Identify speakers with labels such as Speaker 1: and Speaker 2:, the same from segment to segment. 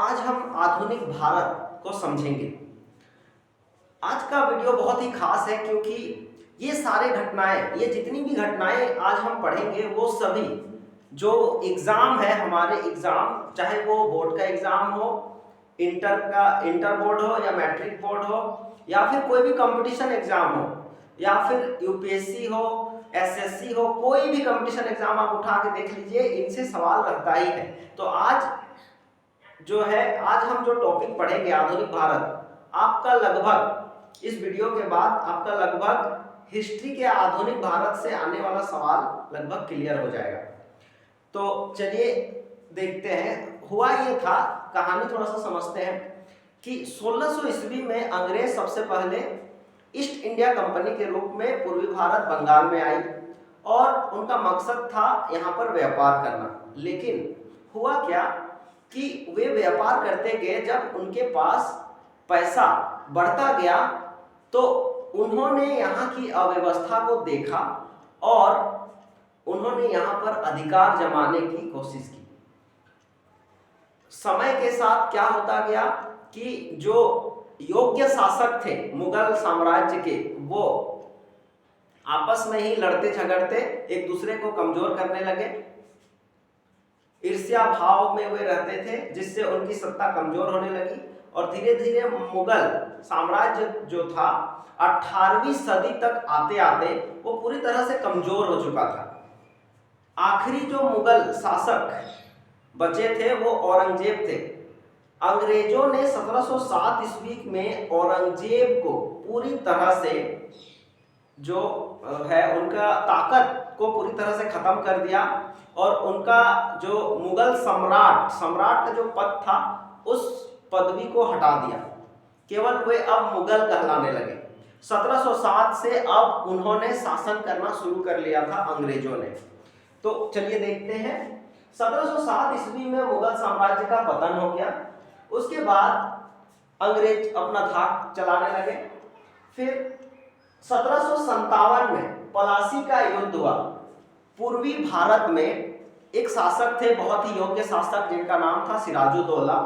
Speaker 1: आज हम आधुनिक भारत को समझेंगे। आज का वीडियो बहुत ही खास है क्योंकि ये सारे घटनाएं, ये जितनी भी घटनाएं आज हम पढ़ेंगे वो सभी जो एग्जाम है, हमारे एग्जाम, चाहे वो बोर्ड का एग्जाम हो, इंटर बोर्ड हो या मैट्रिक बोर्ड हो या फिर कोई भी कंपटीशन एग्जाम हो या फिर यूपीएससी हो, एसएससी हो, कोई भी कंपटीशन एग्जाम आप उठा के देख लीजिए, इनसे सवाल रहता ही है। तो आज हम जो टॉपिक पढ़ेंगे आधुनिक भारत, आपका लगभग इस वीडियो के बाद आपका लगभग हिस्ट्री के आधुनिक भारत से आने वाला सवाल लगभग क्लियर हो जाएगा। तो चलिए देखते हैं। हुआ ये था, कहानी थोड़ा सा समझते हैं कि 1600 ईस्वी में अंग्रेज सबसे पहले ईस्ट इंडिया कंपनी के रूप में पूर्वी भारत बंगाल में आई और उनका मकसद था यहाँ पर व्यापार करना। लेकिन हुआ क्या कि वे व्यापार करते गए, जब उनके पास पैसा बढ़ता गया तो उन्होंने यहाँ की अव्यवस्था को देखा और उन्होंने यहाँ पर अधिकार जमाने की कोशिश की। समय के साथ क्या होता गया कि जो योग्य शासक थे मुगल साम्राज्य के, वो आपस में ही लड़ते झगड़ते एक दूसरे को कमजोर करने लगे, ईर्ष्या भाव में वे रहते थे, जिससे उनकी सत्ता कमजोर होने लगी और धीरे धीरे मुगल साम्राज्य जो था 18वीं सदी तक आते आते वो पूरी तरह से कमजोर हो चुका था। आखिरी जो मुगल शासक बचे थे वो औरंगजेब थे। अंग्रेजों ने 1707 ईस्वी में औरंगजेब को पूरी तरह से जो है उनका ताकत को पूरी तरह से खत्म कर दिया और उनका जो मुगल सम्राट का जो पद था उस पदवी को हटा दिया। केवल वे अब मुगल कहलाने लगे। 1707 से अब उन्होंने शासन करना शुरू कर लिया था अंग्रेजों ने। तो चलिए देखते हैं। 1707 ईस्वी में मुगल साम्राज्य का पतन हो गया। उसके बाद अंग्रेज अपना धाक चलाने लगे। फिर 1757 में पलासी का युद्ध हुआ। पूर्वी भारत में एक शासक थे, बहुत ही योग्य शासक, जिनका नाम था सिराजुद्दौला।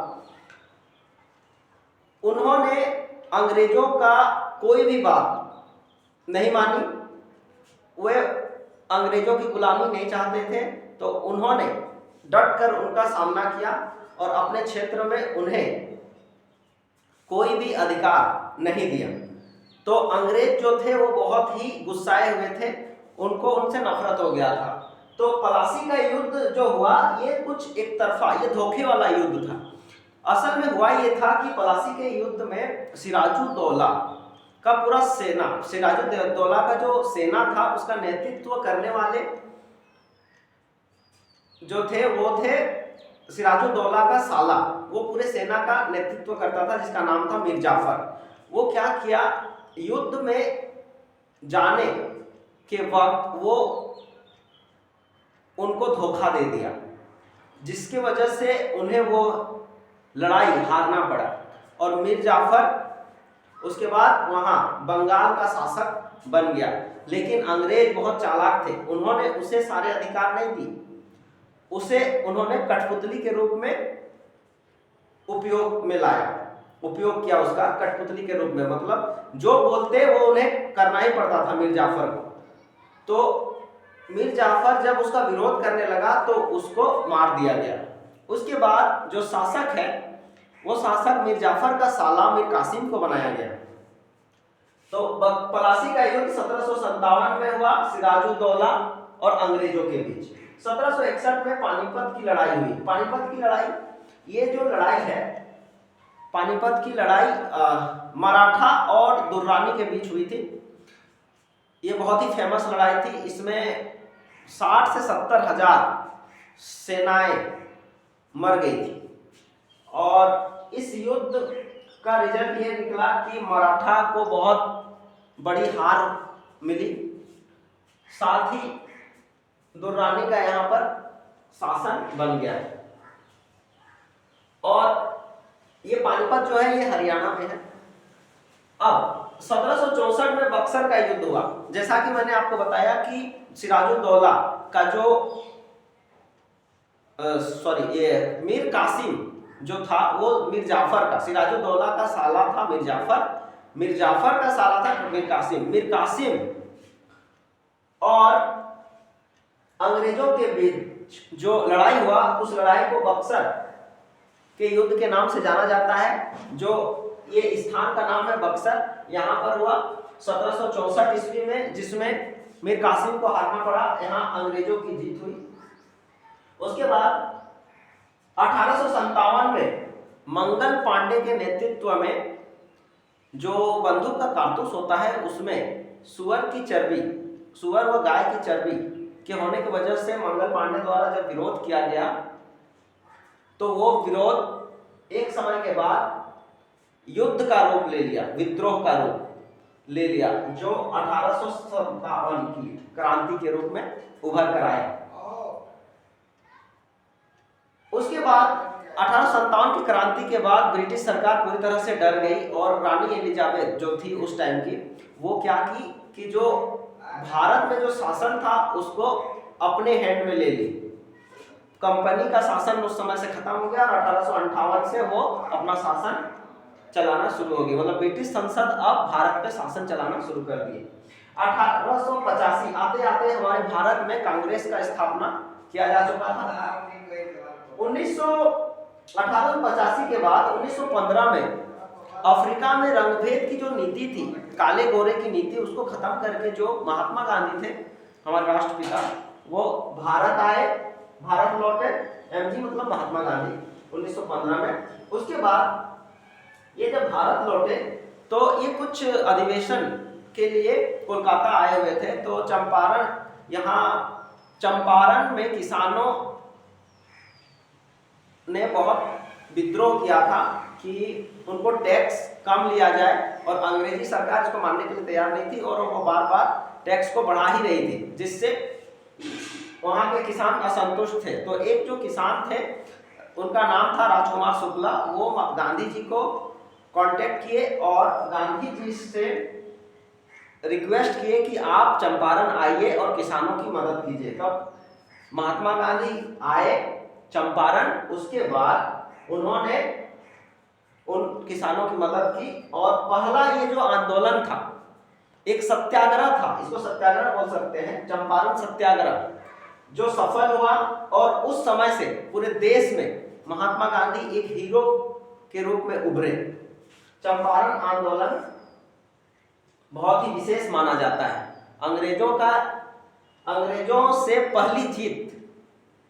Speaker 1: उन्होंने अंग्रेजों का कोई भी बात नहीं मानी, वे अंग्रेजों की गुलामी नहीं चाहते थे, तो उन्होंने डट कर उनका सामना किया और अपने क्षेत्र में उन्हें कोई भी अधिकार नहीं दिया। तो अंग्रेज जो थे वो बहुत ही गुस्साए हुए थे, उनको उनसे नफरत हो गया था। तो पलासी का युद्ध जो हुआ ये कुछ एक तरफा, ये धोखे वाला युद्ध था। असल में हुआ ये था कि पलासी के युद्ध में सिराजुद्दौला का पूरा सेना, सिराजुद्दौला का जो सेना था उसका नेतृत्व करने वाले जो थे वो थे सिराजुद्दौला का साला। वो पूरे सेना का नेतृत्व करता था, जिसका नाम था मीर जाफर। वो क्या किया, युद्ध में जाने के वक्त वो उनको धोखा दे दिया, जिसकी वजह से उन्हें वो लड़ाई हारना पड़ा और मीर जाफर उसके बाद वहां बंगाल का शासक बन गया। लेकिन अंग्रेज बहुत चालाक थे, उन्होंने उसे सारे अधिकार नहीं दिए, उसे उन्होंने कठपुतली के रूप में उपयोग किया उसका कठपुतली के रूप में। मतलब जो बोलते वो उन्हें करना ही पड़ता था मीर जाफर को। तो मीर जाफर जब उसका विरोध करने लगा तो उसको मार दिया गया। उसके बाद जो शासक है वो शासक मीर जाफर का साला मीर कासिम को बनाया गया। तो पलासी का युद्ध 1757 में हुआ सिराजुद्दौला और अंग्रेजों के बीच। 1761 में पानीपत की लड़ाई हुई। पानीपत की लड़ाई, ये जो लड़ाई है पानीपत की लड़ाई मराठा और दुर्रानी के बीच हुई थी। ये बहुत ही फेमस लड़ाई थी। इसमें 60 से 70 हजार सेनाएं मर गई थी और इस युद्ध का रिजल्ट ये निकला कि मराठा को बहुत बड़ी हार मिली, साथ ही दुर्रानी का यहाँ पर शासन बन गया है। और ये पानीपत जो है ये हरियाणा में है। अब 1764 में बक्सर का युद्ध हुआ। जैसा कि मैंने आपको बताया कि सिराजुद्दौला का जो मीर कासिम जो था वो मीर जाफर का, सिराजुद्दौला का साला था मीर जाफर का साला था मीर कासिम और अंग्रेजों के बीच जो लड़ाई हुआ उस लड़ाई को बक्सर के युद्ध के नाम से जाना जाता है। जो ये स्थान का नाम है बक्सर, यहाँ पर हुआ 1764 ईस्वी में, जिसमें मीर कासिम को हारना पड़ा, यहाँ अंग्रेजों की जीत हुई। उसके बाद 1857 में मंगल पांडे के नेतृत्व में जो बंदूक का कारतूस होता है उसमें सुअर व गाय की चर्बी के होने की वजह से मंगल पांडे द्वारा जब विरोध किया गया तो वो विरोध एक समय के बाद युद्ध का रूप ले लिया, विद्रोह का रूप ले लिया, जो 1857 की क्रांति के रूप में उभर कर आया। उसके बाद 1857 की क्रांति के बाद ब्रिटिश सरकार पूरी तरह से डर गई और रानी एलिजाबेथ जो थी उस टाइम की, वो क्या की कि जो भारत में जो शासन था उसको अपने हैंड में ले ली। कंपनी का शासन उस समय से खत्म हो गया और 1858 से वो अपना शासन चलाना शुरू हो गई, मतलब ब्रिटिश संसद अब भारत पे शासन चलाना शुरू कर दिए। 1885 आते आते हमारे भारत में कांग्रेस का स्थापना किया जा चुका था। 1885 के बाद 1915 में अफ्रीका में रंगभेद की जो नीति थी, काले गोरे की नीति, उसको खत्म करके जो महात्मा गांधी थे हमारे राष्ट्रपिता, वो भारत आए, भारत लौटे। एमजी मतलब महात्मा गांधी 1915 में। उसके बाद ये जब भारत लौटे तो ये कुछ अधिवेशन के लिए कोलकाता आए हुए थे। तो चंपारण में किसानों ने बहुत विद्रोह किया था कि उनको टैक्स कम लिया जाए और अंग्रेजी सरकार इसको मानने के लिए तैयार नहीं थी और वो बार बार टैक्स को बढ़ा ही रही थी, जिससे वहाँ के किसान असंतुष्ट थे। तो एक जो किसान थे उनका नाम था राजकुमार शुक्ला, वो गांधी जी को कांटेक्ट किए और गांधी जी से रिक्वेस्ट किए कि आप चंपारण आइए और किसानों की मदद कीजिए। तब महात्मा गांधी आए चंपारण, उसके बाद उन्होंने उन किसानों की मदद की और पहला ये जो आंदोलन था, एक सत्याग्रह था, इसको सत्याग्रह बोल सकते हैं, चंपारण सत्याग्रह, जो सफल हुआ और उस समय से पूरे देश में महात्मा गांधी एक हीरो के रूप में उभरे। चंपारण आंदोलन बहुत ही विशेष माना जाता है। अंग्रेजों से पहली जीत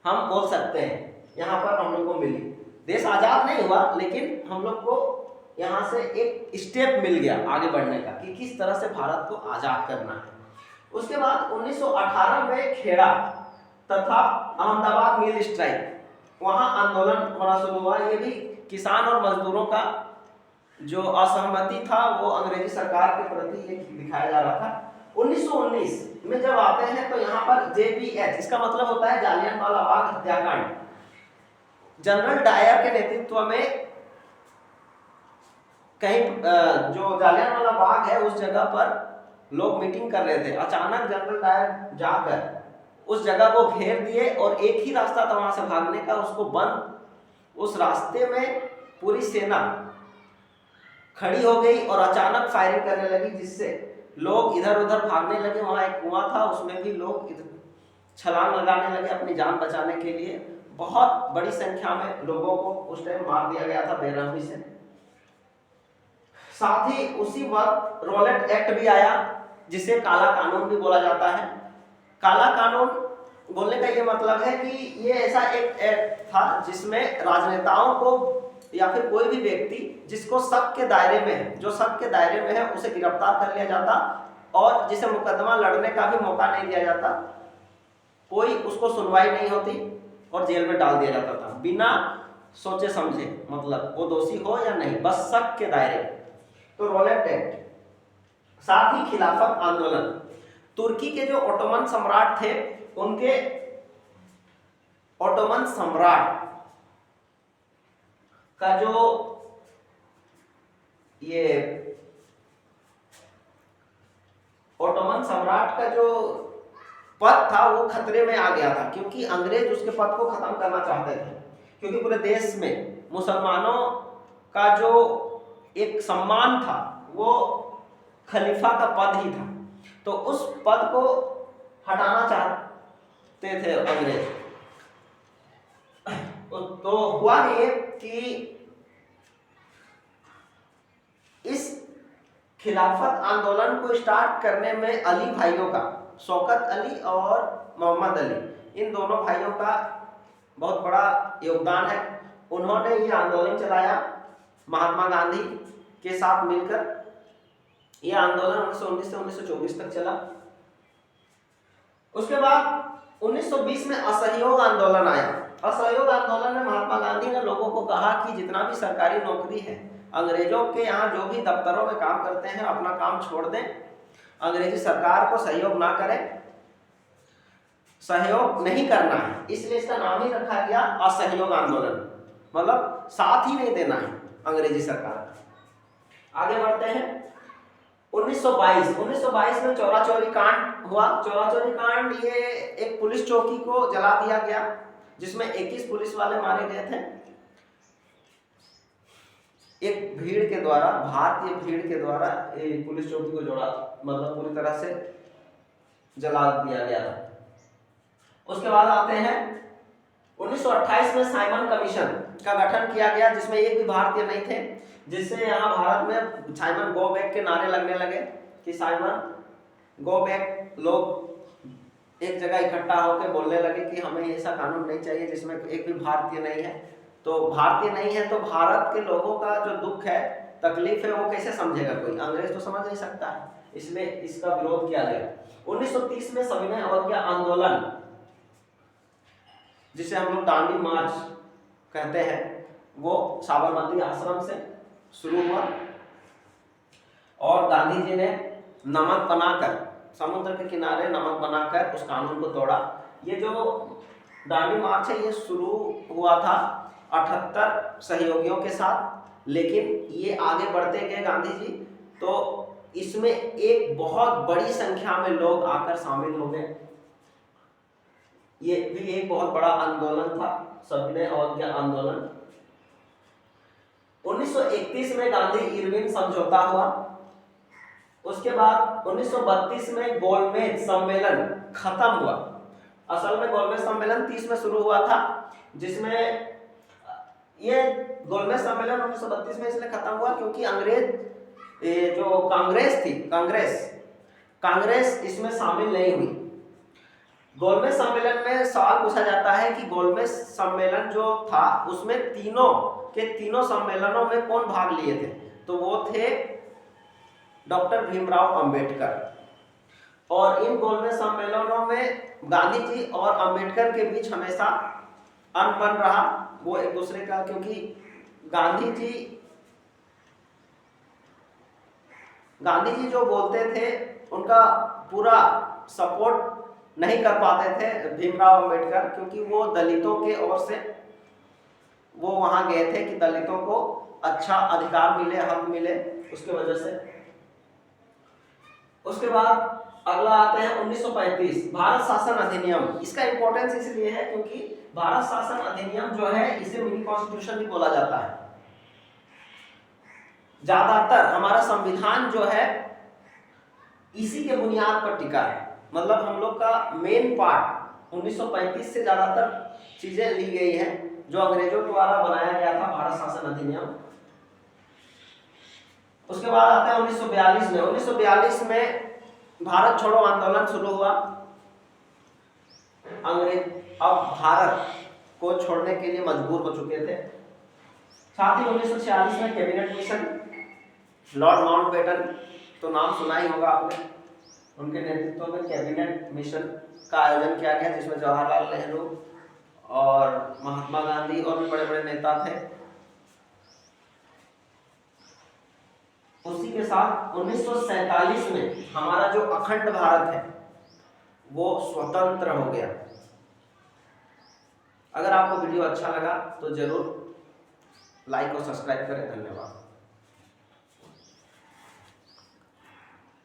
Speaker 1: हम बोल सकते हैं यहाँ पर हम लोग को मिली। देश आजाद नहीं हुआ लेकिन हम लोग को यहाँ से एक स्टेप मिल गया आगे बढ़ने का कि किस तरह से भारत को आजाद करना है। उसके बाद 1918 में खेड़ा तथा अहमदाबाद मिल स्ट्राइक, वहाँ आंदोलन होना शुरू हुआ। ये भी किसान और मजदूरों का जो असहमति था वो अंग्रेजी सरकार के प्रति ये दिखाया जा रहा था। 1919 में जब आते हैं तो यहाँ पर JBH, इसका मतलब होता है जालियनवाला बाग हत्याकांड। जनरल डायर के नेतृत्व में कहीं जो जालियनवाला बाग है उस जगह पर लोग मीटिंग कर रहे थे। अचानक जनरल डायर जाकर उस जगह को घेर दिए और एक ही रास्ता था वहां से भागने का, उसको बंद। उस रास्ते में पूरी सेना खड़ी हो गई और अचानक फायरिंग करने लगी, जिससे लोग इधर उधर भागने लगे। वहां एक कुआं था, उसमें भी लोग छलांग लगाने लगे अपनी जान बचाने के लिए। बहुत बड़ी संख्या में लोगों को उस टाइम मार दिया गया था बेरहमी से। साथ ही उसी वक्त रॉलेट एक्ट भी आया, जिसे काला कानून भी बोला जाता है। काला कानून बोलने का ये मतलब है कि ये ऐसा एक एक्ट था जिसमें राजनेताओं को या फिर कोई भी व्यक्ति जिसको शक के दायरे में है, जो शक के दायरे में है, उसे गिरफ्तार कर लिया जाता और जिसे मुकदमा लड़ने का भी मौका नहीं दिया जाता। कोई उसको सुनवाई नहीं होती और जेल में डाल दिया जाता था बिना सोचे समझे, मतलब वो दोषी हो या नहीं, बस शक के दायरे। तो रॉलेट एक्ट। साथ ही खिलाफत आंदोलन, तुर्की के जो ओटोमन सम्राट थे, उनके ओटोमन सम्राट का जो ये ओटोमन सम्राट का जो पद था वो खतरे में आ गया था, क्योंकि अंग्रेज उसके पद को खत्म करना चाहते थे। क्योंकि पूरे देश में मुसलमानों का जो एक सम्मान था वो खलीफा का पद ही था, तो उस पद को हटाना चाहते थे अंग्रेज। तो हुआ ये कि इस खिलाफत आंदोलन को स्टार्ट करने में अली भाइयों का, शौकत अली और मोहम्मद अली, इन दोनों भाइयों का बहुत बड़ा योगदान है। उन्होंने ये आंदोलन चलाया महात्मा गांधी के साथ मिलकर। यह आंदोलन 1919 से 1924 तक चला। उसके बाद 1920 में असहयोग आंदोलन आया। असहयोग आंदोलन में महात्मा गांधी ने लोगों को कहा कि जितना भी सरकारी नौकरी है, अंग्रेजों के यहाँ जो भी दफ्तरों में काम करते हैं अपना काम छोड़ दें, अंग्रेजी सरकार को सहयोग ना करें, सहयोग नहीं करना है। इसलिए इसका नाम ही रखा गया असहयोग आंदोलन, मतलब साथ ही नहीं देना है अंग्रेजी सरकार। आगे बढ़ते हैं 1922 में चौरा चौरी कांड हुआ। चौरा चौरी कांड ये एक पुलिस चौकी को जला दिया गया जिसमें 21 पुलिस वाले मारे गए थे। एक भीड़ के द्वारा, भारतीय भीड़ के द्वारा पुलिस चौकी को जोड़ा, मतलब पूरी तरह से जला दिया गया था। उसके बाद आते हैं 1928 में साइमन कमीशन का गठन किया गया जिसमें एक भी भारतीय नहीं थे, जिससे यहाँ भारत में साइमन गो बैक के नारे लगने लगे कि साइमन गो बैक। लोग एक जगह इकट्ठा होकर बोलने लगे कि हमें ऐसा कानून नहीं चाहिए जिसमें एक भी भारतीय नहीं है। तो भारतीय नहीं है तो भारत के लोगों का जो दुख है, तकलीफ है, वो कैसे समझेगा कोई? अंग्रेज तो समझ नहीं सकता है, इसलिए इसका विरोध किया गया। 1930 में सविनय अवज्ञा आंदोलन, जिसे हम लोग दांडी मार्च कहते हैं, वो साबरमती आश्रम से शुरू हुआ और गांधी जी ने नमक बनाकर, समुद्र के किनारे नमक बनाकर उस कानून को तोड़ा। ये जो दांडी मार्च है ये शुरू हुआ था 78 सहयोगियों के साथ, लेकिन ये आगे बढ़ते गए गांधी जी, तो इसमें एक बहुत बड़ी संख्या में लोग आकर शामिल हो गए। ये भी एक बहुत बड़ा आंदोलन था, सविनय अवज्ञा आंदोलन। 1931 में गांधी इरविन समझौता हुआ। उसके बाद 1932 में गोलमेज सम्मेलन खत्म हुआ। असल में गोलमेज सम्मेलन 30 में शुरू हुआ था, जिसमें ये गोलमेज सम्मेलन 1932 में इसलिए खत्म हुआ क्योंकि अंग्रेज जो कांग्रेस थी, कांग्रेस इसमें शामिल नहीं हुई। गोलमेज सम्मेलन में सवाल पूछा जाता है कि गोलमेज सम्मेलन जो था उसमें तीनों सम्मेलनों में कौन भाग लिए थे? तो वो थे डॉक्टर भीमराव अंबेडकर। और इन गोलमेज सम्मेलनों में गांधी जी और अंबेडकर के बीच हमेशा अनबन रहा, वो एक दूसरे का, क्योंकि गांधी जी जो बोलते थे उनका पूरा सपोर्ट नहीं कर पाते थे भीमराव अंबेडकर, क्योंकि वो दलितों के ओर से वो वहां गए थे कि दलितों को अच्छा अधिकार मिले, हक मिले, उसके वजह से। उसके बाद अगला आते हैं 1935 भारत शासन अधिनियम। इसका इंपॉर्टेंस इसलिए है क्योंकि भारत शासन अधिनियम जो है इसे मिनी कॉन्स्टिट्यूशन भी बोला जाता है। ज्यादातर हमारा संविधान जो है इसी के बुनियाद पर टिका है, मतलब हम लोग का मेन पार्ट 1935 से ज्यादातर चीजें ली गई हैं जो अंग्रेजों द्वारा बनाया गया था भारत शासन अधिनियम। उसके बाद आता है 1942 में। 1942 में भारत छोड़ो आंदोलन शुरू हुआ। अंग्रेज अब भारत को छोड़ने के लिए मजबूर हो चुके थे। साथ ही 1946 में कैबिनेट मिशन, लॉर्ड माउंटबेटन तो नाम सुना ही होगा आपने, उनके नेतृत्व में कैबिनेट मिशन का आयोजन किया गया जिसमें जवाहरलाल नेहरू और महात्मा गांधी और भी बड़े बड़े नेता थे। उसी के साथ 1947 में हमारा जो अखंड भारत है वो स्वतंत्र हो गया। अगर आपको वीडियो अच्छा लगा तो जरूर लाइक और सब्सक्राइब करें। धन्यवाद।